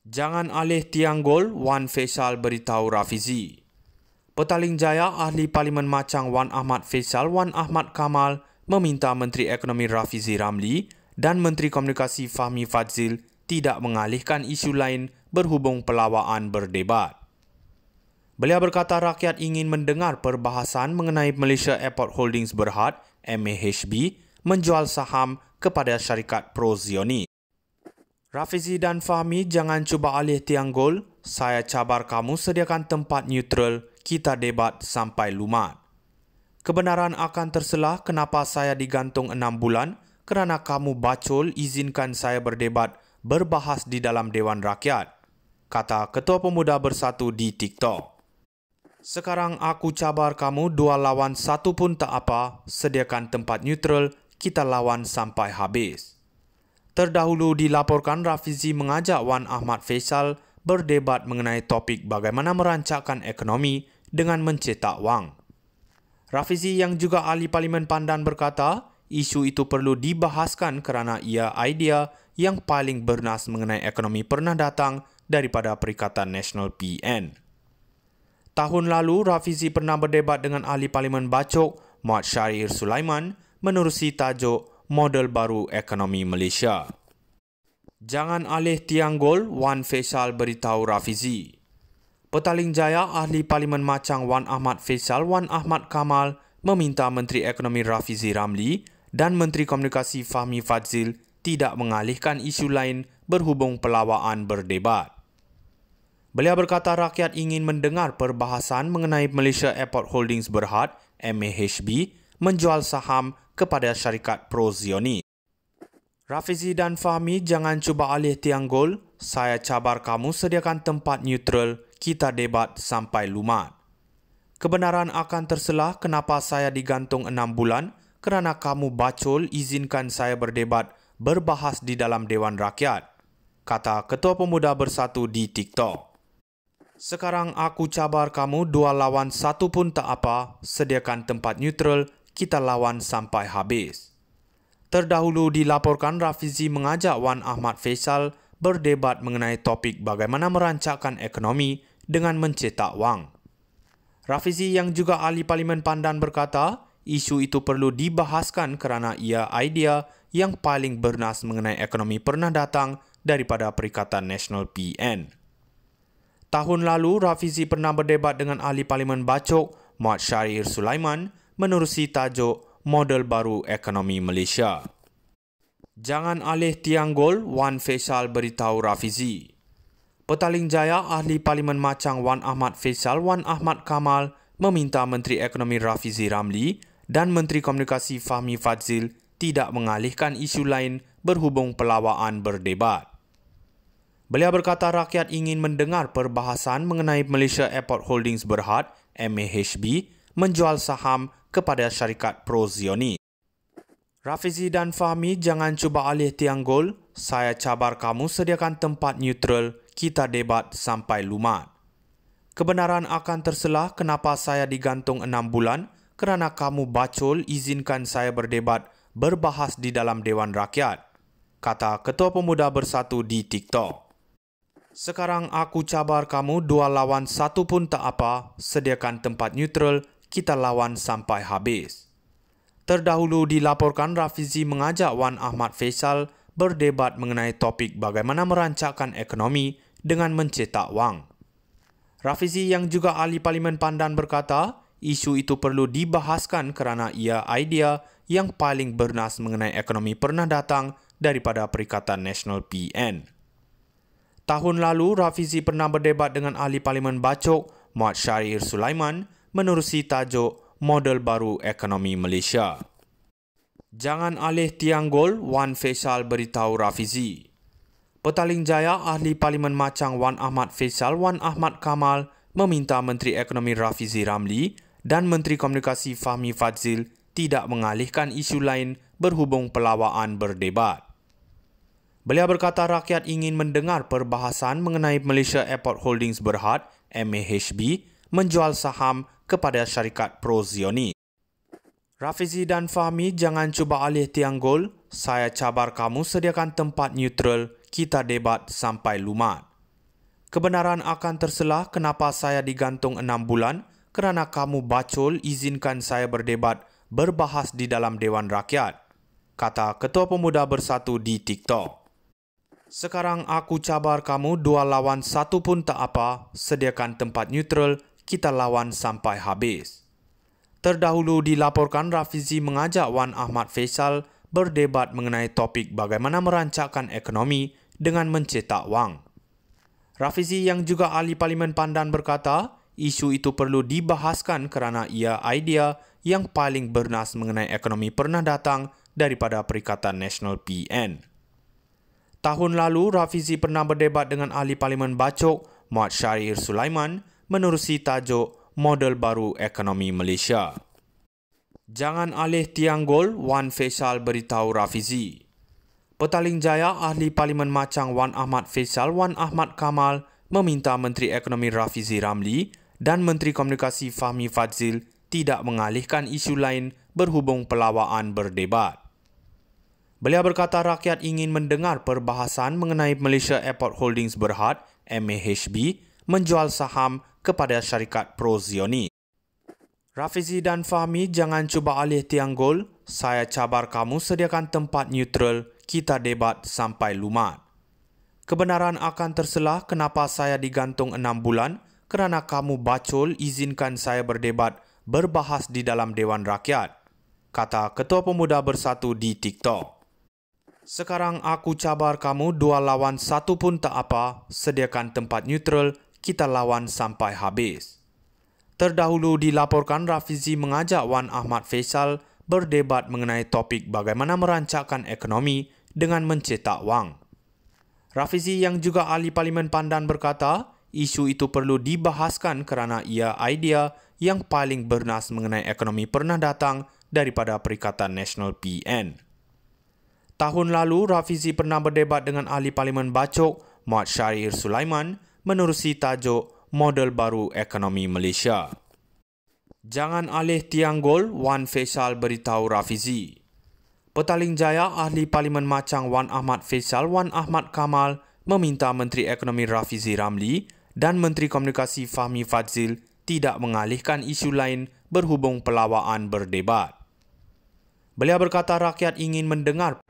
Jangan alih tiang gol, Wan Faisal beritahu Rafizi. Petaling Jaya Ahli Parlimen Machang Wan Ahmad Faisal Wan Ahmad Kamal meminta Menteri Ekonomi Rafizi Ramli dan Menteri Komunikasi Fahmi Fadzil tidak mengalihkan isu lain berhubung pelawaan berdebat. Beliau berkata rakyat ingin mendengar perbahasan mengenai Malaysia Airport Holdings Berhad, MAHB, menjual saham kepada syarikat pro-Zionis. Rafizi dan Fahmi, jangan cuba alih tiang gol. Saya cabar kamu sediakan tempat neutral, kita debat sampai lumat. Kebenaran akan terselah kenapa saya digantung 6 bulan kerana kamu bacol izinkan saya berdebat berbahas di dalam Dewan Rakyat, kata Ketua Pemuda Bersatu di TikTok. Sekarang aku cabar kamu 2 lawan 1 pun tak apa, sediakan tempat neutral, kita lawan sampai habis. Terdahulu dilaporkan Rafizi mengajak Wan Ahmad Faisal berdebat mengenai topik bagaimana merancangkan ekonomi dengan mencetak wang. Rafizi yang juga ahli Parlimen Pandan berkata, isu itu perlu dibahaskan kerana ia idea yang paling bernas mengenai ekonomi pernah datang daripada Perikatan Nasional PN. Tahun lalu, Rafizi pernah berdebat dengan ahli Parlimen Bachok, Muhammad Syahrir Sulaiman, menerusi tajuk Model Baru Ekonomi Malaysia. Jangan alih tiang gol, Wan Faisal beritahu Rafizi. Petaling Jaya Ahli Parlimen Machang Wan Ahmad Faisal Wan Ahmad Kamal meminta Menteri Ekonomi Rafizi Ramli dan Menteri Komunikasi Fahmi Fadzil tidak mengalihkan isu lain berhubung pelawaan berdebat. Beliau berkata rakyat ingin mendengar perbahasan mengenai Malaysia Airport Holdings Berhad, MAHB, menjual saham kepada syarikat pro-Zionis. Rafizi dan Fahmi, jangan cuba alih tiang gol. Saya cabar kamu sediakan tempat neutral, kita debat sampai lumat. Kebenaran akan terselah kenapa saya digantung 6 bulan kerana kamu bacol izinkan saya berdebat berbahas di dalam Dewan Rakyat, kata Ketua Pemuda Bersatu di TikTok. Sekarang aku cabar kamu 2 lawan 1 pun tak apa, sediakan tempat neutral, kita lawan sampai habis. Terdahulu dilaporkan Rafizi mengajak Wan Ahmad Faisal berdebat mengenai topik bagaimana merancangkan ekonomi dengan mencetak wang. Rafizi yang juga ahli Parlimen Pandan berkata, isu itu perlu dibahaskan kerana ia idea yang paling bernas mengenai ekonomi pernah datang daripada Perikatan Nasional PN. Tahun lalu, Rafizi pernah berdebat dengan ahli Parlimen Bachok, Muhammad Syahrir Sulaiman, menerusi tajuk Model Baru Ekonomi Malaysia. Jangan alih tiang gol, Wan Faisal beritahu Rafizi. Petaling Jaya Ahli Parlimen Machang Wan Ahmad Faisal Wan Ahmad Kamal meminta Menteri Ekonomi Rafizi Ramli dan Menteri Komunikasi Fahmi Fadzil tidak mengalihkan isu lain berhubung pelawaan berdebat. Beliau berkata rakyat ingin mendengar perbahasan mengenai Malaysia Airport Holdings Berhad, MAHB, menjual saham kepada syarikat pro-Zionis. Rafizi dan Fahmi, jangan cuba alih tiang gol. Saya cabar kamu sediakan tempat neutral, kita debat sampai lumat. Kebenaran akan terselah kenapa saya digantung 6 bulan kerana kamu bacol izinkan saya berdebat berbahas di dalam Dewan Rakyat, kata Ketua Pemuda Bersatu di TikTok. Sekarang aku cabar kamu 2 lawan 1 pun tak apa, sediakan tempat neutral, kita lawan sampai habis. Terdahulu dilaporkan Rafizi mengajak Wan Ahmad Faisal berdebat mengenai topik bagaimana merancangkan ekonomi dengan mencetak wang. Rafizi yang juga ahli Parlimen Pandan berkata, isu itu perlu dibahaskan kerana ia idea yang paling bernas mengenai ekonomi pernah datang daripada Perikatan Nasional PN. Tahun lalu, Rafizi pernah berdebat dengan ahli Parlimen Bachok, Muhammad Syahrir Sulaiman, menerusi tajuk Model Baru Ekonomi Malaysia. Jangan alih tiang gol, Wan Faisal beritahu Rafizi. Petaling Jaya Ahli Parlimen Machang Wan Ahmad Faisal Wan Ahmad Kamal meminta Menteri Ekonomi Rafizi Ramli dan Menteri Komunikasi Fahmi Fadzil tidak mengalihkan isu lain berhubung pelawaan berdebat. Beliau berkata rakyat ingin mendengar perbahasan mengenai Malaysia Airport Holdings Berhad, MAHB, menjual saham kepada syarikat pro-Zionis. Rafizi dan Fahmi, jangan cuba alih tiang gol. Saya cabar kamu sediakan tempat neutral, kita debat sampai lumat. Kebenaran akan terselah kenapa saya digantung 6 bulan kerana kamu bacol izinkan saya berdebat berbahas di dalam Dewan Rakyat, kata Ketua Pemuda Bersatu di TikTok. Sekarang aku cabar kamu 2 lawan 1 pun tak apa, sediakan tempat neutral, kita lawan sampai habis. Terdahulu dilaporkan Rafizi mengajak Wan Ahmad Faisal berdebat mengenai topik bagaimana merancangkan ekonomi dengan mencetak wang. Rafizi yang juga ahli Parlimen Pandan berkata, isu itu perlu dibahaskan kerana ia idea yang paling bernas mengenai ekonomi pernah datang daripada Perikatan Nasional PN. Tahun lalu, Rafizi pernah berdebat dengan ahli Parlimen Bacok, Muhammad Syahrir Sulaiman, menerusi tajuk Model Baru Ekonomi Malaysia. Jangan alih tiang gol, Wan Faisal beritahu Rafizi. Petaling Jaya ahli Parlimen Machang Wan Ahmad Faisal Wan Ahmad Kamal meminta Menteri Ekonomi Rafizi Ramli dan Menteri Komunikasi Fahmi Fadzil tidak mengalihkan isu lain berhubung pelawaan berdebat. Beliau berkata rakyat ingin mendengar perbahasan mengenai Malaysia Airport Holdings Berhad, MAHB, menjual saham kepada syarikat pro-Zionis. Rafizi dan Fahmi, jangan cuba alih tiang gol. Saya cabar kamu sediakan tempat neutral, kita debat sampai lumat. Kebenaran akan terselah kenapa saya digantung 6 bulan kerana kamu bacol izinkan saya berdebat berbahas di dalam Dewan Rakyat, kata Ketua Pemuda Bersatu di TikTok. Sekarang aku cabar kamu 2 lawan 1 pun tak apa, sediakan tempat neutral, kita lawan sampai habis. Terdahulu dilaporkan Rafizi mengajak Wan Ahmad Faisal berdebat mengenai topik bagaimana merancangkan ekonomi dengan mencetak wang. Rafizi yang juga ahli Parlimen Pandan berkata, isu itu perlu dibahaskan kerana ia idea yang paling bernas mengenai ekonomi pernah datang daripada Perikatan Nasional PN. Tahun lalu, Rafizi pernah berdebat dengan ahli Parlimen Bacok, Muhammad Syahrir Sulaiman, menerusi tajuk Model Baru Ekonomi Malaysia. Jangan alih tiang gol, Wan Faisal beritahu Rafizi. Petaling Jaya ahli Parlimen Machang Wan Ahmad Faisal Wan Ahmad Kamal meminta Menteri Ekonomi Rafizi Ramli dan Menteri Komunikasi Fahmi Fadzil tidak mengalihkan isu lain berhubung pelawaan berdebat. Beliau berkata rakyat ingin mendengar